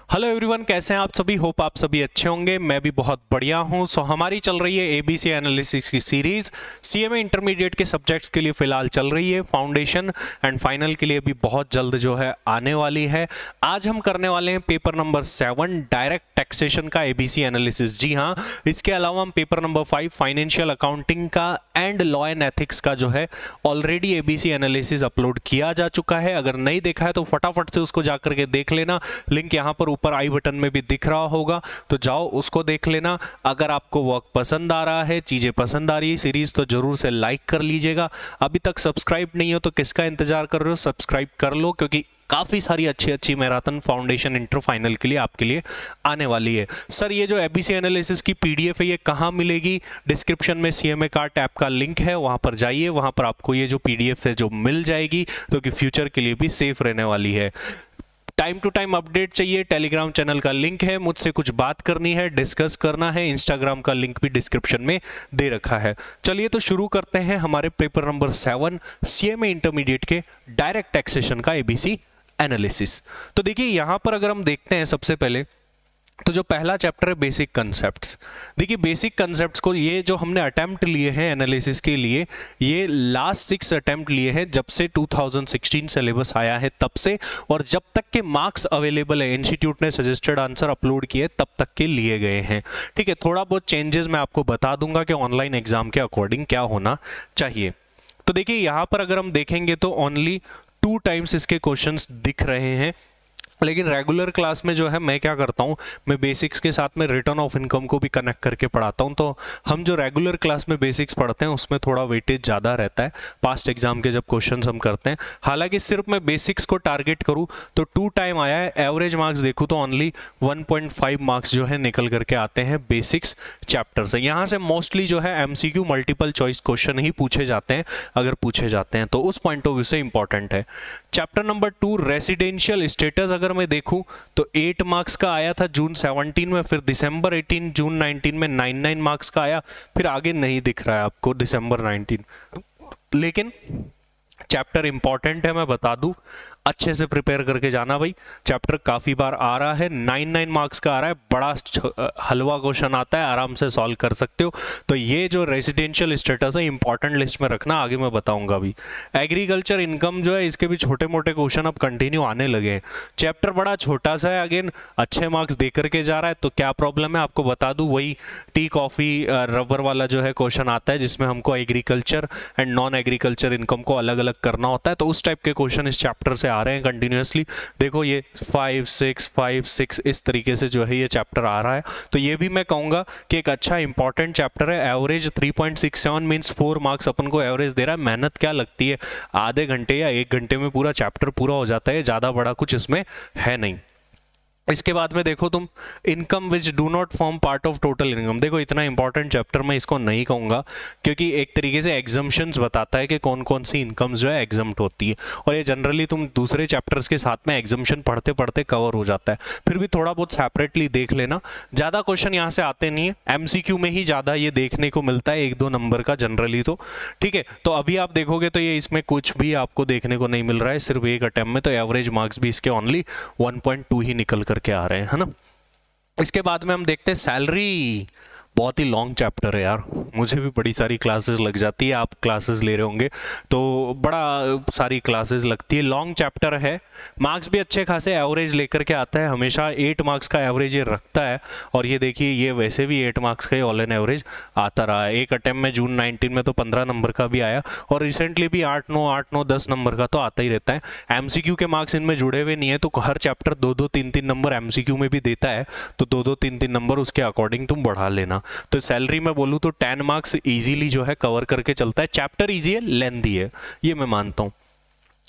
Hello everyone, कैसे हैं आप सभी। होप आप सभी अच्छे होंगे। मैं भी बहुत बढ़िया हूं। हमारी चल रही है एबीसी एनालिसिस की सीरीज। सीएमए इंटरमीडिएट के सब्जेक्ट्स के लिए फिलहाल चल रही है, फाउंडेशन एंड फाइनल के लिए भी बहुत जल्द जो है आने वाली है। आज हम करने वाले हैं पेपर नंबर 7 डायरेक्ट टैक्सेशन का एबीसी एनालिसिस। जी हाँ, इसके अलावा हम पेपर नंबर 5 फाइनेंशियल अकाउंटिंग का एंड लॉ एंड एथिक्स का जो है ऑलरेडी एबीसी एनालिसिस अपलोड किया जा चुका है। अगर नहीं देखा है तो फटाफट से उसको जाकर के देख लेना। लिंक यहाँ पर ऊपर आई बटन में भी दिख रहा होगा, तो जाओ उसको देख लेना। अगर आपको वर्क पसंद आ रहा है, चीजें पसंद आ रही है सीरीज, तो जरूर से लाइक कर लीजिएगा। अभी तक सब्सक्राइब नहीं हो तो किसका इंतजार कर रहे हो, सब्सक्राइब कर लो, क्योंकि काफी सारी अच्छी अच्छी मैराथन फाउंडेशन इंटर फाइनल के लिए आपके लिए आने वाली है। सर, ये जो एबीसी एनालिसिस की पीडीएफ है ये कहाँ मिलेगी? डिस्क्रिप्शन में सीएमए कार्ड ऐप का लिंक है, वहां पर जाइए, वहां पर आपको ये जो पीडीएफ है जो मिल जाएगी, तो कि फ्यूचर के लिए भी सेफ रहने वाली है। टाइम टू टाइम अपडेट चाहिए, टेलीग्राम चैनल का लिंक है। मुझसे कुछ बात करनी है, डिस्कस करना है, इंस्टाग्राम का लिंक भी डिस्क्रिप्शन में दे रखा है। चलिए तो शुरू करते हैं हमारे पेपर नंबर 7 सीएमए इंटरमीडिएट के डायरेक्ट टैक्सेशन का एबीसी एनालिसिस। तो देखिए यहां पर अगर हम देखते हैं सबसे पहले तो जो पहला चैप्टर है बेसिक कंसेप्ट्स। देखिए बेसिक कंसेप्ट्स को ये जो हमने अटेम्प्ट लिए हैं एनालिसिस के लिए, ये लास्ट 6 अटेम्प्ट लिए हैं जब से 2016 सिलेबस आया है तब से, और जब तक के मार्क्स अवेलेबल है, इंस्टीट्यूट ने सजेस्टेड आंसर अपलोड किए तब तक के लिए गए हैं। ठीक है, थोड़ा बहुत चेंजेस मैं आपको बता दूंगा कि ऑनलाइन एग्जाम के अकॉर्डिंग क्या होना चाहिए। तो देखिए यहाँ पर अगर हम देखेंगे तो ओनली 2 टाइम्स इसके क्वेश्चंस दिख रहे हैं, लेकिन रेगुलर क्लास में जो है मैं क्या करता हूँ, मैं बेसिक्स के साथ में रिटर्न ऑफ इनकम को भी कनेक्ट करके पढ़ाता हूँ। तो हम जो रेगुलर क्लास में बेसिक्स पढ़ते हैं उसमें थोड़ा वेटेज ज़्यादा रहता है पास्ट एग्जाम के जब क्वेश्चंस हम करते हैं। हालांकि सिर्फ मैं बेसिक्स को टारगेट करूँ तो 2 टाइम आया है। एवरेज मार्क्स देखूँ तो ओनली 1.5 मार्क्स जो है निकल करके आते हैं बेसिक्स चैप्टर से। यहाँ से मोस्टली जो है एमसीक्यू मल्टीपल चॉइस क्वेश्चन ही पूछे जाते हैं, अगर पूछे जाते हैं तो उस पॉइंट ऑफ व्यू से इंपॉर्टेंट है। चैप्टर नंबर 2 रेसिडेंशियल स्टेटस अगर मैं देखूं तो 8 मार्क्स का आया था जून 17 में, फिर दिसंबर 18 जून 19 में 9 मार्क्स का आया, फिर आगे नहीं दिख रहा है आपको दिसंबर 19। लेकिन चैप्टर इंपॉर्टेंट है, मैं बता दूं, अच्छे से प्रिपेयर करके जाना भाई। चैप्टर काफी बार आ रहा है, 9 मार्क्स का आ रहा है, बड़ा हलवा क्वेश्चन आता है, आराम से सॉल्व कर सकते हो। तो ये जो रेसिडेंशियल स्टेटस है इंपॉर्टेंट लिस्ट में रखना, आगे मैं बताऊंगा भी। एग्रीकल्चर इनकम जो है इसके भी छोटे मोटे क्वेश्चन अब कंटिन्यू आने लगे हैं। चैप्टर बड़ा छोटा सा है, अगेन अच्छे मार्क्स दे करके जा रहा है, तो क्या प्रॉब्लम है आपको बता दूं, वही टी कॉफी रबर वाला जो है क्वेश्चन आता है जिसमें हमको agriculture and non agriculture income को अलग अलग करना होता है। तो उस टाइप के क्वेश्चन इस चैप्टर से आ रहे हैं कंटिन्यूअसली। देखो ये 5 6 इस तरीके से जो है ये चैप्टर आ रहा है। तो ये भी मैं कहूंगा कि एक अच्छा इंपॉर्टेंट चैप्टर है। एवरेज 3.67 मींस 4 मार्क्स अपन को एवरेज दे रहा है। मेहनत क्या लगती है, आधे घंटे या 1 घंटे में पूरा चैप्टर पूरा हो जाता है, ज्यादा बड़ा कुछ इसमें है नहीं। इसके बाद में देखो तुम income which do not form part of total income. देखो इतना इंपॉर्टेंट चैप्टर मैं इसको नहीं कहूँगा, क्योंकि एक तरीके से एग्जम्पशंस बताता है कि कौन कौन सी इनकम जो है एग्जम्प्ट होती है, और ये जनरली तुम दूसरे चैप्टर्स के साथ में एग्जम्पशन पढ़ते पढ़ते कवर हो जाता है। फिर भी थोड़ा बहुत सेपरेटली देख लेना, ज़्यादा क्वेश्चन यहाँ से आते नहीं है, एमसीक्यू में ही ज़्यादा ये देखने को मिलता है, 1-2 नंबर का जनरली। तो ठीक है, तो अभी आप देखोगे तो ये इसमें कुछ भी आपको देखने को नहीं मिल रहा है, सिर्फ एक अटेम्प्ट में। तो एवरेज मार्क्स भी इसके ओनली 1.2 ही निकल के आ रहे हैं, है ना। इसके बाद में हम देखते हैं सैलरी। बहुत ही लॉन्ग चैप्टर है यार, मुझे भी बड़ी सारी क्लासेस लग जाती है, आप क्लासेस ले रहे होंगे तो बड़ा सारी क्लासेस लगती है। लॉन्ग चैप्टर है, मार्क्स भी अच्छे खासे एवरेज लेकर के आता है, हमेशा 8 मार्क्स का एवरेज ये रखता है। और ये देखिए ये वैसे भी 8 मार्क्स का ही ऑल एन एवरेज आता रहा है। एक अटेम्प्ट में जून 19 में तो 15 नंबर का भी आया, और रिसेंटली भी 8-9 10 नंबर का तो आता ही रहता है। एमसीक्यू के मार्क्स इनमें जुड़े हुए नहीं है, तो हर चैप्टर 2-2 3-3 नंबर एमसीक्यू में भी देता है, तो 2-2 3-3 नंबर उसके अकॉर्डिंग तुम बढ़ा लेना। तो सैलरी में बोलूं तो 10 मार्क्स इजीली जो है कवर करके चलता है। चैप्टर इजी है, लेंथी है, ये मैं मानता हूं।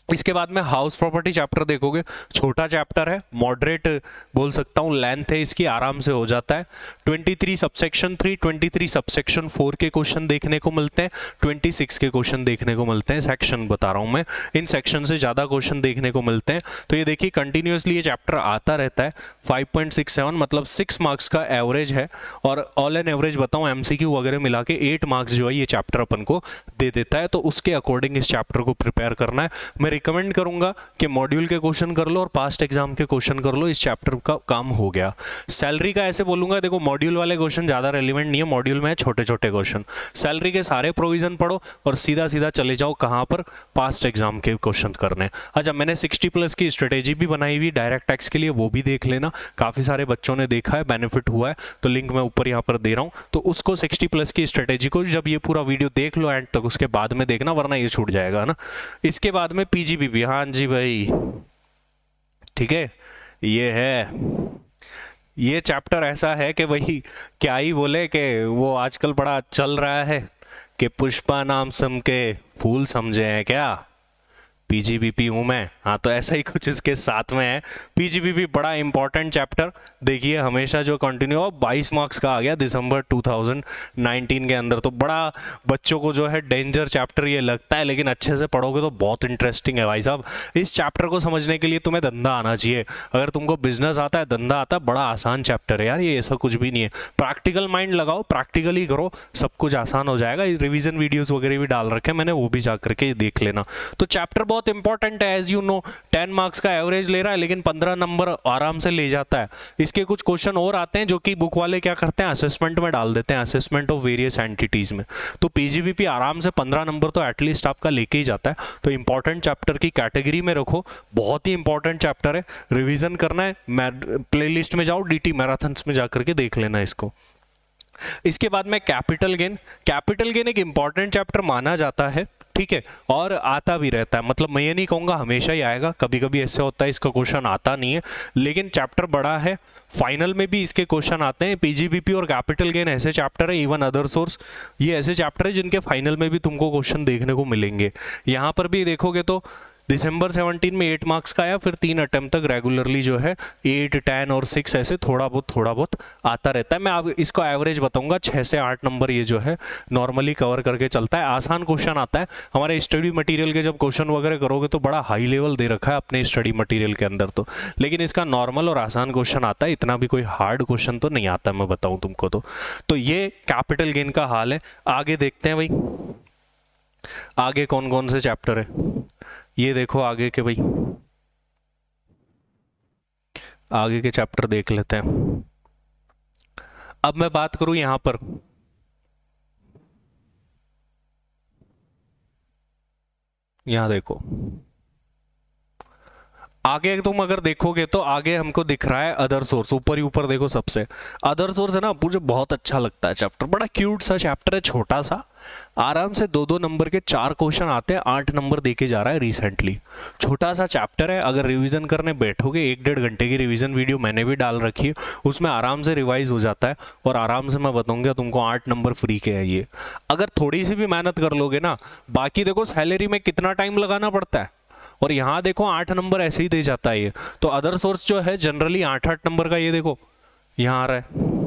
इसके बाद में हाउस प्रॉपर्टी चैप्टर देखोगे, छोटा चैप्टर है, मॉडरेट बोल सकता हूँ, लेंथ है इसकी, आराम से हो जाता है। 23 सबसेक्शन 3, 23 सबसेक्शन 4 के क्वेश्चन देखने को मिलते हैं, 26 के क्वेश्चन देखने को मिलते हैं। सेक्शन बता रहा हूँ मैं, इन सेक्शन से ज़्यादा क्वेश्चन देखने को मिलते हैं। तो ये देखिए कंटिन्यूसली ये चैप्टर आता रहता है, 5.67 मतलब 6 मार्क्स का एवरेज है, और ऑल एन एवरेज बताऊं एमसीक्यू वगैरह मिला के 8 मार्क्स जो है ये चैप्टर अपन को दे देता है। तो उसके अकॉर्डिंग इस चैप्टर को प्रिपेयर करना है। मैं रिकमेंड करूंगा कि मॉड्यूल के क्वेश्चन कर लो और पास्ट एग्जाम के क्वेश्चन कर लो, इस चैप्टर का काम हो गया। सैलरी का ऐसे बोलूंगा, देखो मॉड्यूल वाले क्वेश्चन ज़्यादा रेलिवेंट नहीं है, मॉड्यूल में छोटे छोटे क्वेश्चन। सैलरी के सारे प्रोविजन पढ़ो और सीधा सीधा चले जाओ कहाँ पर, पास्ट एग्जाम के क्वेश्चन करने। अच्छा, मैंने 60+ की स्ट्रेटेजी भी बनाई हुई डायरेक्ट टैक्स के लिए, वो भी देख लेना। काफ़ी सारे बच्चों ने देखा है, बेनिफिट हुआ है, तो लिंक मैं ऊपर यहाँ पर दे रहा हूँ। तो उसको 60+ की स्ट्रेटेजी को जब ये पूरा वीडियो देख लो एंड तक, उसके बाद में देखना, वरना ये छूट जाएगा ना। इसके बाद में पीजीबीपी, हाँ जी भाई ठीक है, ये है, ये चैप्टर ऐसा है कि वही क्या ही बोले कि वो आजकल बड़ा चल रहा है कि पुष्पा नाम सम के फूल समझे हैं क्या, पीजीबीपी हूँ मैं। हाँ, तो ऐसा ही कुछ इसके साथ में है। पीजीबीपी बड़ा इंपॉर्टेंट चैप्टर, देखिए हमेशा जो कंटिन्यू, 22 मार्क्स का आ गया दिसंबर 2019 के अंदर। तो बड़ा बच्चों को जो है डेंजर चैप्टर ये लगता है, लेकिन अच्छे से पढ़ोगे तो बहुत इंटरेस्टिंग है भाई साहब। इस चैप्टर को समझने के लिए तुम्हें धंधा आना चाहिए। अगर तुमको बिजनेस आता है, धंधा आता है, बड़ा आसान चैप्टर है यार ये, ऐसा कुछ भी नहीं है। प्रैक्टिकल माइंड लगाओ, प्रैक्टिकली करो, सब कुछ आसान हो जाएगा। रिविजन वीडियोस वगैरह भी डाल रखे हैं मैंने, वो भी जा करके देख लेना। तो चैप्टर बहुत इंपॉर्टेंट है, एज यू नो 10 मार्क्स का एवरेज ले रहा है, लेकिन 15 नंबर आराम से ले जाता है। इसके कुछ क्वेश्चन और आते हैं जो कि बुक वाले क्या करते हैं, असेसमेंट में डाल देते हैं, असेसमेंट ऑफ वेरियस एंटिटीज में। तो पीजीबीपी आराम से 15 नंबर तो एटलीस्ट आपका लेके ही जाता है। तो इंपॉर्टेंट चैप्टर की कैटेगरी में रखो, बहुत ही इंपॉर्टेंट चैप्टर है, रिवीजन करना है। प्लेलिस्ट में जाओ, डीटी मैराथन्स में जाकर के देख लेना इसको। इसके बाद में कैपिटल गेन। कैपिटल गेन एक इंपॉर्टेंट चैप्टर माना जाता है, ठीक है, और आता भी रहता है। मतलब मैं ये नहीं कहूँगा हमेशा ही आएगा, कभी कभी ऐसे होता है इसका क्वेश्चन आता नहीं है, लेकिन चैप्टर बड़ा है। फाइनल में भी इसके क्वेश्चन आते हैं। पीजीबीपी और कैपिटल गेन ऐसे चैप्टर है, इवन अदर सोर्स, ये ऐसे चैप्टर है जिनके फाइनल में भी तुमको क्वेश्चन देखने को मिलेंगे। यहाँ पर भी देखोगे तो दिसंबर 17 में 8 मार्क्स का आया, फिर 3 अटेम्प्ट तक रेगुलरली जो है 8, 10 और 6 ऐसे थोड़ा बहुत आता रहता है। मैं अब इसको एवरेज बताऊंगा, 6 से 8 नंबर ये जो है नॉर्मली कवर करके चलता है। आसान क्वेश्चन आता है। हमारे स्टडी मटेरियल के जब क्वेश्चन वगैरह करोगे तो बड़ा हाई लेवल दे रखा है अपने स्टडी मटेरियल के अंदर, तो लेकिन इसका नॉर्मल और आसान क्वेश्चन आता है, इतना भी कोई हार्ड क्वेश्चन तो नहीं आता, मैं बताऊँ तुमको। तो ये कैपिटल गेन का हाल है। आगे देखते हैं भाई, आगे कौन कौन से चैप्टर है, ये देखो आगे के भाई, आगे के चैप्टर देख लेते हैं। अब मैं बात करूं यहां पर, यहां देखो आगे तुम अगर देखोगे तो आगे हमको दिख रहा है अदर सोर्स, ऊपर ही ऊपर देखो सबसे अदर सोर्स है ना। मुझे बहुत अच्छा लगता है चैप्टर, बड़ा क्यूट सा चैप्टर है, छोटा सा, आराम से 2-2 नंबर के 4 क्वेश्चन आते हैं, 8 नंबर देके जा रहा है रिसेंटली। छोटा सा चैप्टर है, अगर रिवीजन करने बैठोगे 1-1.5 घंटे की रिवीजन वीडियो मैंने भी डाल रखी है, उसमें आराम से रिवाइज हो जाता है और आराम से मैं बताऊंगा तुमको 8 नंबर फ्री के है ये। अगर थोड़ी सी भी मेहनत कर लोगे ना, बाकी देखो सैलरी में कितना टाइम लगाना पड़ता है, और यहाँ देखो 8 नंबर ऐसे ही दे जाता है ये। तो अदर सोर्स जो है जनरली 8-8 नंबर का, ये देखो यहाँ आ रहा है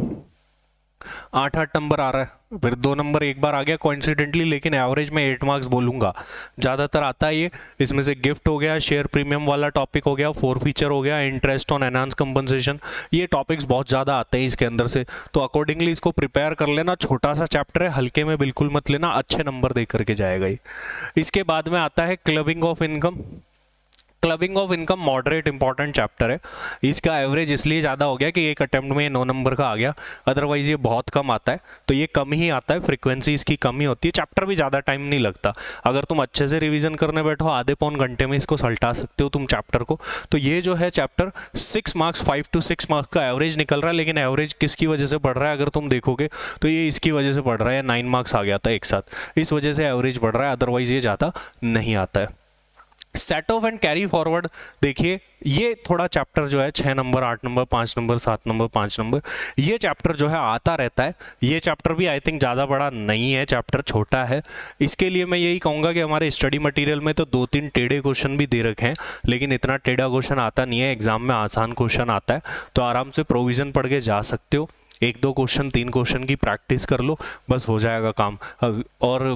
8-8 नंबर आ रहा है, फिर 2 नंबर एक बार आ गया कोइंसिडेंटली, लेकिन एवरेज में 8 मार्क्स बोलूंगा ज़्यादातर आता है ये। इसमें से गिफ्ट हो गया, शेयर प्रीमियम वाला टॉपिक हो गया, 4 फीचर हो गया, इंटरेस्ट ऑन एनहांस कंपनसेशन, ये टॉपिक्स बहुत ज़्यादा आते हैं इसके अंदर से। तो अकॉर्डिंगली इसको प्रिपेयर कर लेना। छोटा सा चैप्टर है, हल्के में बिल्कुल मत लेना, अच्छे नंबर दे करके जाएगा ये। इसके बाद में आता है clubbing of income. Clubbing of income moderate important chapter है। इसका एवरेज इसलिए ज़्यादा हो गया कि एक अटेम्प्ट में 9 नंबर का आ गया, अदरवाइज ये बहुत कम आता है। तो ये कम ही आता है, फ्रीक्वेंसी इसकी कम ही होती है। चैप्टर भी ज़्यादा टाइम नहीं लगता, अगर तुम अच्छे से रिवीजन करने बैठो आधे पौन घंटे में इसको सलटा सकते हो तुम चैप्टर को। तो ये जो है चैप्टर 6 मार्क्स 5 to 6 मार्क्स का एवरेज निकल रहा है, लेकिन एवरेज किसकी वजह से बढ़ रहा है अगर तुम देखोगे तो ये इसकी वजह से बढ़ रहा है। 9 मार्क्स आ गया था एक साथ, इस वजह से एवरेज बढ़ रहा है, अदरवाइज ये ज़्यादा नहीं आता है। Set of and carry forward देखिए, ये थोड़ा चैप्टर जो है 6 number 8 number 5 number 7 number 5 number, ये चैप्टर जो है आता रहता है। ये चैप्टर भी आई थिंक ज़्यादा बड़ा नहीं है, चैप्टर छोटा है। इसके लिए मैं यही कहूँगा कि हमारे स्टडी मटेरियल में तो 2-3 टेढ़े क्वेश्चन भी दे रखे हैं, लेकिन इतना टेढ़ा क्वेश्चन आता नहीं है, एग्जाम में आसान क्वेश्चन आता है। तो आराम से प्रोविज़न पढ़ के जा सकते हो, 1-2 क्वेश्चन 3 क्वेश्चन की प्रैक्टिस कर लो, बस हो जाएगा काम। और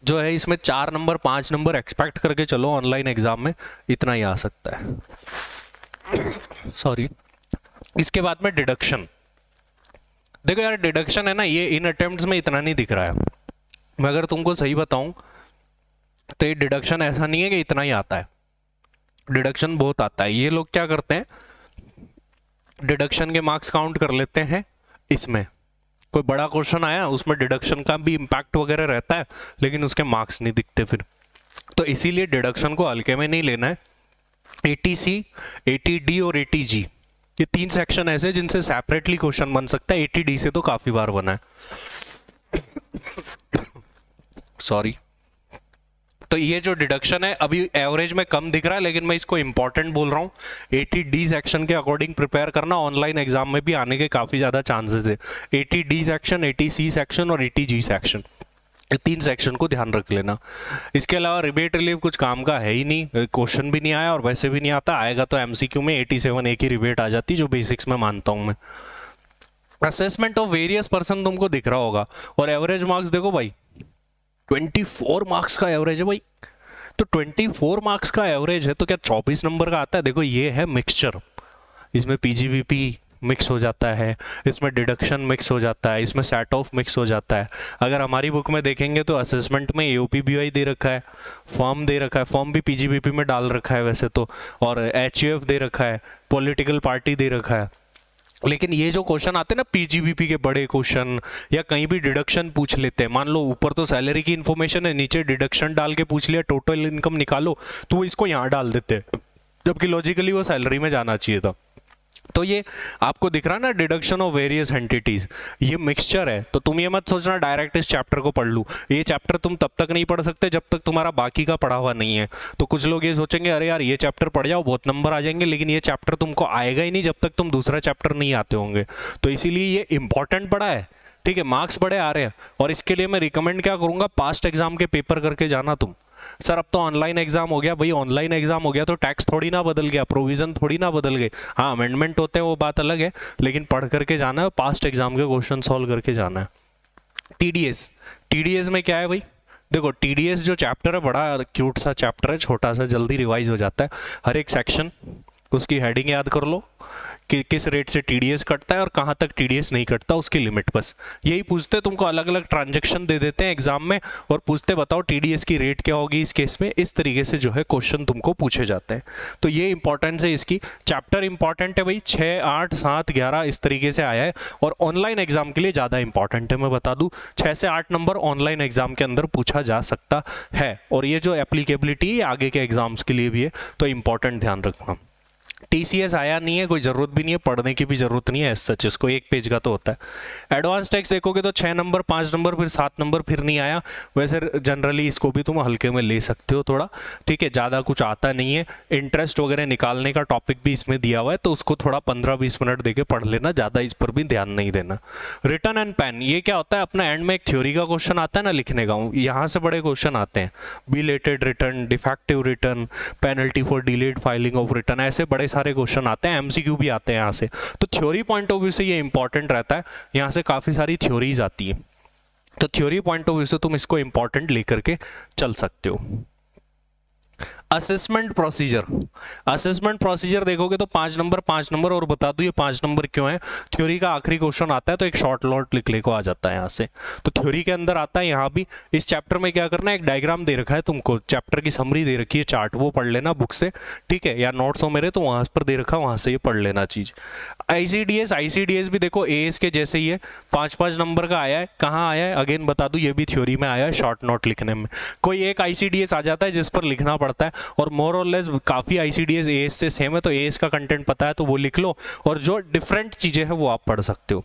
जो है इसमें 4 नंबर 5 नंबर एक्सपेक्ट करके चलो ऑनलाइन एग्जाम में, इतना ही आ सकता है। सॉरी। इसके बाद में डिडक्शन। देखो यार डिडक्शन है ना, ये इन अटेम्प्ट्स में इतना नहीं दिख रहा है। मैं अगर तुमको सही बताऊं तो ये डिडक्शन ऐसा नहीं है कि इतना ही आता है, डिडक्शन बहुत आता है। ये लोग क्या करते हैं, डिडक्शन के मार्क्स काउंट कर लेते हैं इसमें। कोई बड़ा क्वेश्चन आया उसमें डिडक्शन का भी इम्पैक्ट वगैरह रहता है, लेकिन उसके मार्क्स नहीं दिखते फिर। तो इसीलिए डिडक्शन को हल्के में नहीं लेना है। 80C, 80D और 80G, ये 3 सेक्शन ऐसे हैं जिनसे सेपरेटली क्वेश्चन बन सकता है। 80D से तो काफी बार बना है। सॉरी। तो ये जो डिडक्शन है अभी एवरेज में कम दिख रहा है, लेकिन मैं इसको इंपॉर्टेंट बोल रहा हूँ। 80D सेक्शन के अकॉर्डिंग प्रिपेयर करना, ऑनलाइन एग्जाम में भी आने के काफी ज्यादा चांसेस है। 80D सेक्शन, 80C सेक्शन और 80G सेक्शन, 3 सेक्शन को ध्यान रख लेना। इसके अलावा रिबेट रिलीव कुछ काम का है ही नहीं, क्वेश्चन भी नहीं आया और वैसे भी नहीं आता। आएगा तो MCQ में 87A की रिबेट आ जाती, जो बेसिक्स में मानता हूं मैं। असेसमेंट ऑफ वेरियस पर्सन तुमको दिख रहा होगा, और एवरेज मार्क्स देखो भाई 24 मार्क्स का एवरेज है भाई। तो 24 मार्क्स का एवरेज है तो क्या 24 नंबर का आता है? देखो ये है मिक्सचर, इसमें PGBP मिक्स हो जाता है, इसमें डिडक्शन मिक्स हो जाता है, इसमें सेट ऑफ मिक्स हो जाता है। अगर हमारी बुक में देखेंगे तो असेसमेंट में AOPBI दे रखा है, फॉर्म दे रखा है, फॉर्म भी PGBP में डाल रखा है वैसे तो, और HUF दे रखा है, पॉलिटिकल पार्टी दे रखा है। लेकिन ये जो क्वेश्चन आते हैं ना PGBP के बड़े क्वेश्चन, या कहीं भी डिडक्शन पूछ लेते हैं, मान लो ऊपर तो सैलरी की इन्फॉर्मेशन है, नीचे डिडक्शन डाल के पूछ लिया टोटल इनकम निकालो, तो वो इसको यहाँ डाल देते हैं, जबकि लॉजिकली वो सैलरी में जाना चाहिए था। तो ये आपको दिख रहा है ना, डिडक्शन ऑफ वेरियस एंटिटीज, ये मिक्सचर है। तो तुम ये मत सोचना डायरेक्ट इस चैप्टर को पढ़ लूँ, ये चैप्टर तुम तब तक नहीं पढ़ सकते जब तक तुम्हारा बाकी का पढ़ा हुआ नहीं है। तो कुछ लोग ये सोचेंगे अरे यार ये चैप्टर पढ़ जाओ बहुत नंबर आ जाएंगे, लेकिन ये चैप्टर तुमको आएगा ही नहीं जब तक तुम दूसरा चैप्टर नहीं आते होंगे। तो इसीलिए ये इंपॉर्टेंट पढ़ा है, ठीक है, मार्क्स बड़े आ रहे हैं। और इसके लिए मैं रिकमेंड क्या करूंगा, पास्ट एग्जाम के पेपर करके जाना तुम। सर अब तो ऑनलाइन एग्जाम हो गया भाई, ऑनलाइन एग्जाम हो गया तो टैक्स थोड़ी ना बदल गया, प्रोविजन थोड़ी ना बदल गए। हाँ अमेंडमेंट होते हैं वो बात अलग है, लेकिन पढ़ करके जाना है, पास्ट एग्जाम के क्वेश्चन सॉल्व करके जाना है। TDS में क्या है भाई, देखो TDS जो चैप्टर है बड़ा क्यूट सा चैप्टर है, छोटा सा, जल्दी रिवाइज हो जाता है। हर एक सेक्शन उसकी हेडिंग याद कर लो कि किस रेट से TDS कटता है और कहाँ तक TDS नहीं कटता, उसकी लिमिट। बस यही पूछते, तुमको अलग अलग ट्रांजैक्शन दे देते हैं एग्जाम में और पूछते बताओ TDS की रेट क्या होगी इस केस में। इस तरीके से जो है क्वेश्चन तुमको पूछे जाते हैं। तो ये इंपॉर्टेंस है इसकी। चैप्टर इंपॉर्टेंट है भाई, 6, 8, 7, 11 इस तरीके से आया है, और ऑनलाइन एग्जाम के लिए ज़्यादा इंपॉर्टेंट है। मैं बता दूँ 6 से 8 नंबर ऑनलाइन एग्जाम के अंदर पूछा जा सकता है, और ये जो एप्लीकेबिलिटी है आगे के एग्जाम्स के लिए भी है, तो इंपॉर्टेंट ध्यान रखना। TCS आया नहीं है, कोई ज़रूरत भी नहीं है, पढ़ने की भी ज़रूरत नहीं है सच, इसको 1 पेज का तो होता है। एडवांस टैक्स देखोगे तो 6 नंबर, 5 नंबर, फिर 7 नंबर, फिर नहीं आया। वैसे जनरली इसको भी तुम हल्के में ले सकते हो थोड़ा, ठीक है, ज़्यादा कुछ आता नहीं है। इंटरेस्ट वगैरह निकालने का टॉपिक भी इसमें दिया हुआ है, तो उसको थोड़ा 15-20 मिनट देके पढ़ लेना, ज़्यादा इस पर भी ध्यान नहीं देना। रिटर्न एंड पेन, ये क्या होता है, अपना एंड में एक थ्योरी का क्वेश्चन आता है ना लिखने का, यहाँ से बड़े क्वेश्चन आते हैं। Belated return, defective return, penalty for delayed filing of return, ऐसे बड़े सारे क्वेश्चन आते हैं। MCQ भी आते हैं यहाँ से। तो थ्योरी पॉइंट ऑफ व्यू से ये इंपॉर्टेंट रहता है, यहाँ से काफी सारी थ्योरीज आती है। तो थ्योरी पॉइंट ऑफ व्यू से तुम इसको इंपॉर्टेंट लेकर के चल सकते हो। असेसमेंट प्रोसीजर, असेसमेंट प्रोसीजर देखोगे तो 5 नंबर 5 नंबर, और बता दूं ये 5 नंबर क्यों है। थ्योरी का आखिरी क्वेश्चन आता है तो एक शॉर्ट नोट लिखने को आ जाता है यहाँ से, तो थ्योरी के अंदर आता है। यहाँ भी इस चैप्टर में क्या करना है, एक डायग्राम दे रखा है तुमको, चैप्टर की समरी दे रखी है, चार्ट, वो पढ़ लेना बुक से, ठीक है, या नोट्स हो मेरे तो वहां पर दे रखा है, वहां से ये पढ़ लेना चीज। ICDS भी देखो AS के जैसे ही है, 5-5 नंबर का आया है। कहाँ आया है अगेन बता दूं, ये भी थ्योरी में आया है, शॉर्ट नोट लिखने में। कोई एक ICDS आ जाता है जिस पर लिखना पड़ता है, और मोर और लेस काफी ICDS AS से सेम है, तो AS का कंटेंट पता है तो वो लिख लो, और जो डिफरेंट चीजें हैं वो आप पढ़ सकते हो।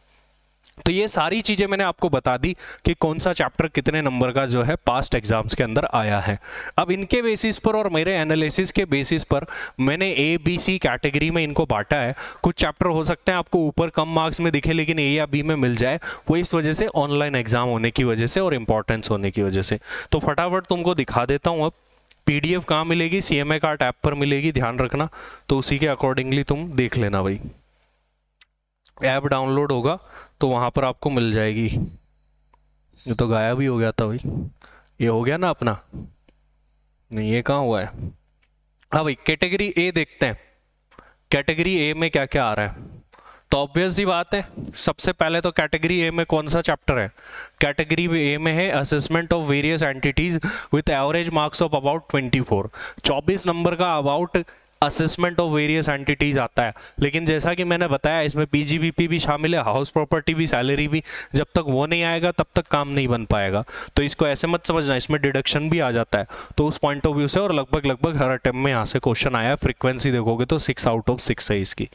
तो ये सारी चीजें मैंने आपको बता दी कि कौन सा चैप्टर कितने नंबर का जो है पास्ट एग्जाम्स के अंदर आया है। अब इनके बेसिस पर और मेरे एनालिसिस के बेसिस पर मैंने ABC कैटेगरी में इनको बांटा है। कुछ चैप्टर हो सकते हैं आपको ऊपर कम मार्क्स में दिखे लेकिन A या B में मिल जाए, वो इस वजह से ऑनलाइन एग्जाम होने की वजह से और इंपॉर्टेंस होने की वजह से। तो फटाफट तुमको दिखा देता हूँ। अब PDF कहाँ मिलेगी, CMA कार्ट ऐप पर मिलेगी, ध्यान रखना, तो उसी के अकॉर्डिंगली तुम देख लेना भाई। ऐप डाउनलोड होगा तो वहां पर आपको मिल जाएगी। ये तो गायब ही हो गया था भाई, ये हो गया ना अपना, नहीं ये कहाँ हुआ है। हाँ भाई कैटेगरी A देखते हैं, कैटेगरी A में क्या क्या आ रहा है। तो ऑब्वियस सी बात है, सबसे पहले तो कैटेगरी ए में कौन सा चैप्टर है? कैटेगरी ए में है assessment of various entities with average marks of about 24 number का about assessment of various entities आता है। लेकिन जैसा कि मैंने बताया इसमें पीजीबीपी भी शामिल है, हाउस प्रॉपर्टी भी, सैलरी भी। जब तक वो नहीं आएगा तब तक काम नहीं बन पाएगा। तो इसको ऐसे मत समझना, इसमें डिडक्शन भी आ जाता है। तो उस पॉइंट ऑफ व्यू से और लगभग हर अटेम्प्ट में यहाँ से क्वेश्चन आया। फ्रीक्वेंसी देखोगे तो 6 आउट ऑफ 6 है इसकी।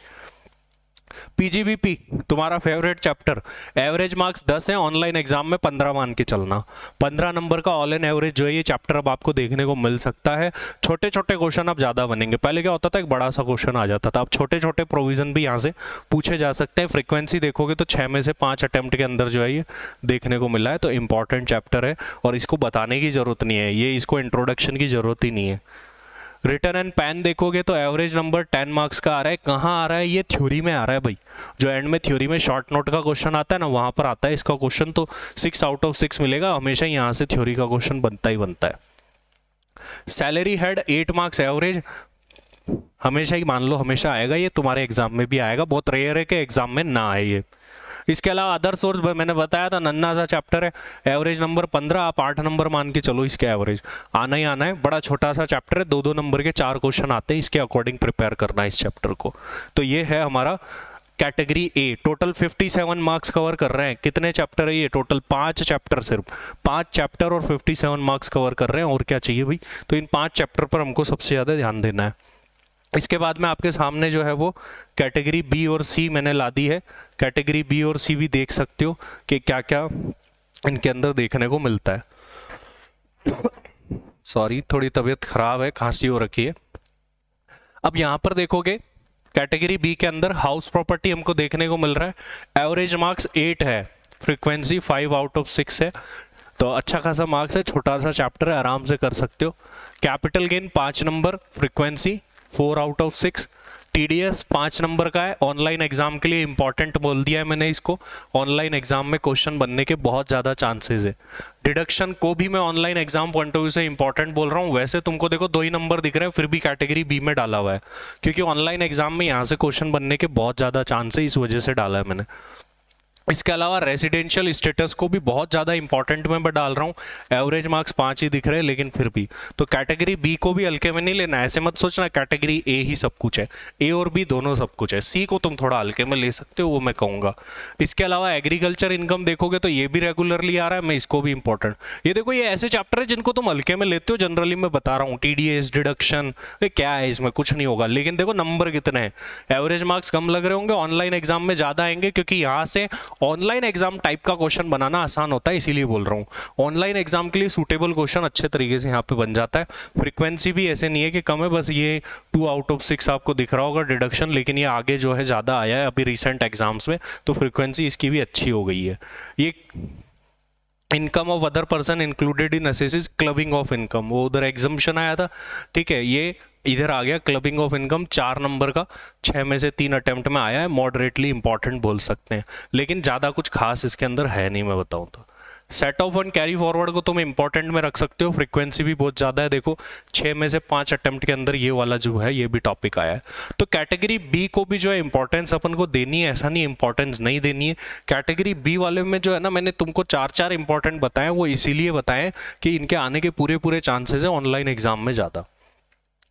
पीजीबीपी तुम्हारा फेवरेट चैप्टर, एवरेज मार्क्स 10 है, ऑनलाइन एग्जाम में 15 मान के चलना। 15 नंबर का ऑल एन एवरेज जो है ये चैप्टर अब आपको देखने को मिल सकता है। छोटे छोटे क्वेश्चन अब ज़्यादा बनेंगे। पहले क्या होता था, एक बड़ा सा क्वेश्चन आ जाता था, अब छोटे छोटे प्रोविजन भी यहाँ से पूछे जा सकते हैं। फ्रीक्वेंसी देखोगे तो 6 में से 5 अटेम्प्ट के अंदर जो है ये देखने को मिला है। तो इंपॉर्टेंट चैप्टर है और इसको बताने की ज़रूरत नहीं है, ये इसको इंट्रोडक्शन की ज़रूरत ही नहीं है। रिटन एंड पैन देखोगे तो एवरेज नंबर 10 मार्क्स का आ रहा है। कहाँ आ रहा है? ये थ्योरी में आ रहा है भाई। जो एंड में थ्योरी में शॉर्ट नोट का क्वेश्चन आता है ना, वहाँ पर आता है इसका क्वेश्चन। तो 6 आउट ऑफ 6 मिलेगा। हमेशा यहाँ से थ्योरी का क्वेश्चन बनता ही बनता है। सैलरी हेड 8 मार्क्स एवरेज, हमेशा ही मान लो हमेशा आएगा, ये तुम्हारे एग्जाम में भी आएगा। बहुत रेयर है कि एग्जाम में ना आए ये। इसके अलावा अदर सोर्स मैंने बताया था, नन्ना सा चैप्टर है, एवरेज नंबर 15, आप 8 नंबर मान के चलो, इसके एवरेज आना ही आना है। बड़ा छोटा सा चैप्टर है, 2-2 नंबर के 4 क्वेश्चन आते हैं, इसके अकॉर्डिंग प्रिपेयर करना है इस चैप्टर को। तो ये है हमारा category A. Total 57 marks cover कर रहे हैं। कितने चैप्टर है ये? टोटल 5 चैप्टर, सिर्फ 5 चैप्टर और 57 मार्क्स कवर कर रहे हैं। और क्या चाहिए भाई? तो इन 5 चैप्टर पर हमको सबसे ज़्यादा ध्यान देना है। इसके बाद में आपके सामने जो है वो कैटेगरी बी और सी मैंने ला दी है। कैटेगरी बी और सी भी देख सकते हो कि क्या क्या इनके अंदर देखने को मिलता है। सॉरी, थोड़ी तबीयत खराब है, खांसी हो रखी है। अब यहाँ पर देखोगे कैटेगरी बी के अंदर हाउस प्रॉपर्टी हमको देखने को मिल रहा है। एवरेज मार्क्स 8 है, फ्रीक्वेंसी 5 आउट ऑफ 6 है। तो अच्छा खासा मार्क्स है, छोटा सा चैप्टर है, आराम से कर सकते हो। Capital gain 5 number, frequency 4 out of 6। TDS 5 number का है, ऑनलाइन एग्जाम के लिए इंपॉर्टेंट बोल दिया है मैंने इसको। ऑनलाइन एग्जाम में क्वेश्चन बनने के बहुत ज़्यादा चांसेस है। डिडक्शन को भी मैं online exam point of view से इंपॉर्टेंट बोल रहा हूँ। वैसे तुमको देखो 2 ही नंबर दिख रहे हैं, फिर भी कैटेगरी बी में डाला हुआ है, क्योंकि ऑनलाइन एग्जाम में यहाँ से क्वेश्चन बनने के बहुत ज़्यादा चांस है, इस वजह से डाला है मैंने। इसके अलावा रेजिडेंशियल स्टेटस को भी बहुत ज़्यादा इंपॉर्टेंट में मैं डाल रहा हूँ। एवरेज मार्क्स 5 ही दिख रहे हैं, लेकिन फिर भी तो कैटेगरी बी को भी हल्के में नहीं लेना। ऐसे मत सोचना कैटेगरी ए ही सब कुछ है, ए और बी दोनों सब कुछ है। सी को तुम थोड़ा हल्के में ले सकते हो, वो मैं कहूँगा। इसके अलावा एग्रीकल्चर इनकम देखोगे तो ये भी रेगुलरली आ रहा है, मैं इसको भी इंपॉर्टेंट। ये देखो, ये ऐसे चैप्टर है जिनको तुम हल्के में लेते हो, जनरली मैं बता रहा हूँ। टीडीएस, डिडक्शन, क्या है इसमें? कुछ नहीं होगा। लेकिन देखो नंबर कितने हैं, एवरेज मार्क्स कम लग रहे होंगे, ऑनलाइन एग्जाम में ज़्यादा आएंगे, क्योंकि यहाँ से ऑनलाइन एग्जाम टाइप का क्वेश्चन बनाना आसान होता है, इसीलिए बोल रहा हूं। ऑनलाइन एग्जाम के लिए सूटेबल क्वेश्चन अच्छे तरीके से यहाँ पे बन जाता है। फ्रीक्वेंसी भी ऐसे नहीं है कि कम है, बस ये 2 आउट ऑफ 6 आपको दिख रहा होगा डिडक्शन, लेकिन ये आगे जो है ज़्यादा आया है अभी रिसेंट एग्जाम्स में, तो फ्रीक्वेंसी इसकी भी अच्छी हो गई है। ये income of other person included in assessee's clubbing of income, वो उधर एग्जम्पशन आया था, ठीक है, ये इधर आ गया। क्लबिंग ऑफ इनकम 4 नंबर का, 6 में से 3 अटेम्प्ट में आया है। मॉडरेटली इंपॉर्टेंट बोल सकते हैं, लेकिन ज़्यादा कुछ खास इसके अंदर है नहीं, मैं बताऊं तो। Set of and carry forward को तुम इंपॉर्टेंट में रख सकते हो। फ्रीक्वेंसी भी बहुत ज़्यादा है, देखो 6 में से 5 अटेम्प्ट के अंदर ये वाला जो है ये भी टॉपिक आया है। तो कैटेगरी बी को भी जो है इंपॉर्टेंस अपन को देनी है, ऐसा नहीं इंपॉर्टेंस नहीं देनी है। कैटेगरी बी वाले में जो है ना, मैंने तुमको 4 इंपॉर्टेंट बताए, वो इसीलिए बताएं कि इनके आने के पूरे चांसेस है ऑनलाइन एग्जाम में ज़्यादा।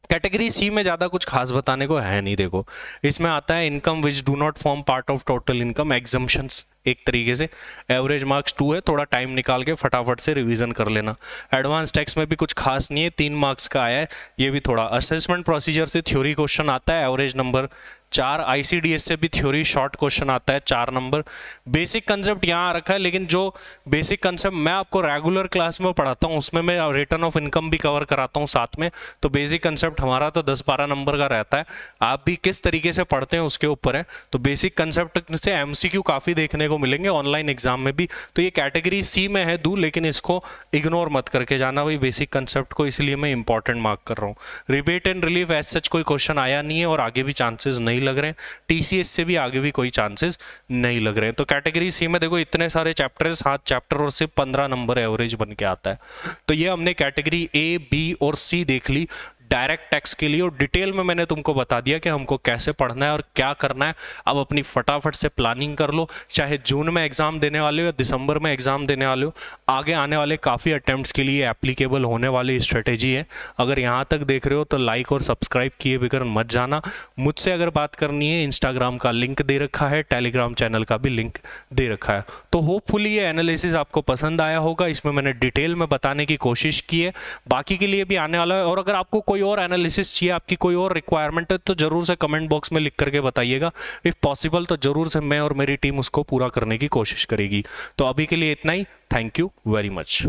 कैटेगरी सी में ज़्यादा कुछ खास बताने को है नहीं। देखो इसमें आता है income which do not form part of total income, exemptions एक तरीके से। एवरेज मार्क्स 2 है, थोड़ा टाइम निकाल के फटाफट से रिवीजन कर लेना। एडवांस टैक्स में भी कुछ खास नहीं है, 3 मार्क्स का आया है, ये भी थोड़ा। असेसमेंट प्रोसीजर से थ्योरी क्वेश्चन आता है, एवरेज नंबर 4। आईसीडीएस से भी थ्योरी शॉर्ट क्वेश्चन आता है, 4 नंबर। बेसिक कंसेप्ट यहाँ रखा है, लेकिन जो बेसिक कंसेप्ट मैं आपको रेगुलर क्लास में पढ़ाता हूँ उसमें मैं रिटर्न ऑफ इनकम भी कवर कराता हूँ साथ में। तो बेसिक कंसेप्ट हमारा तो 10-12 नंबर का रहता है, आप भी किस तरीके से पढ़ते हैं उसके ऊपर है। तो बेसिक कंसेप्ट से एमसीक्यू काफ़ी देखने को मिलेंगे ऑनलाइन एग्जाम में भी। तो ये कैटेगरी सी में है दूर, लेकिन इसको इग्नोर मत करके जाना भाई बेसिक कंसेप्ट को, इसलिए मैं इंपॉर्टेंट मार्क कर रहा हूँ। Rebate and relief as such कोई क्वेश्चन आया नहीं है और आगे भी चांसेस नहीं लग रहे हैं। टीसीएस से भी आगे भी कोई चांसेस नहीं लग रहे हैं। तो कैटेगरी सी में देखो इतने सारे चैप्टर है, 7 चैप्टर और सिर्फ 15 नंबर एवरेज बन के आता है। तो ये हमने कैटेगरी ए, बी और सी देख ली। डायरेक्ट टैक्स के लिए, और डिटेल में मैंने तुमको बता दिया कि हमको कैसे पढ़ना है और क्या करना है। अब अपनी फटाफट से प्लानिंग कर लो, चाहे जून में एग्जाम देने वाले हो या दिसंबर में एग्जाम देने वाले हो, आगे आने वाले काफ़ी अटेम्प्ट्स के लिए एप्लीकेबल होने वाली स्ट्रेटेजी है। अगर यहाँ तक देख रहे हो तो लाइक और सब्सक्राइब किए बगैर मत जाना। मुझसे अगर बात करनी है, इंस्टाग्राम का लिंक दे रखा है, टेलीग्राम चैनल का भी लिंक दे रखा है। तो होपफुली ये एनालिसिस आपको पसंद आया होगा, इसमें मैंने डिटेल में बताने की कोशिश की है, बाकी के लिए भी आने वाला है। और अगर आपको कोई और एनालिसिस चाहिए, आपकी कोई और रिक्वायरमेंट है, तो जरूर से कमेंट बॉक्स में लिख करके बताइएगा। इफ पॉसिबल तो जरूर से मैं और मेरी टीम उसको पूरा करने की कोशिश करेगी। तो अभी के लिए इतना ही। Thank you very much.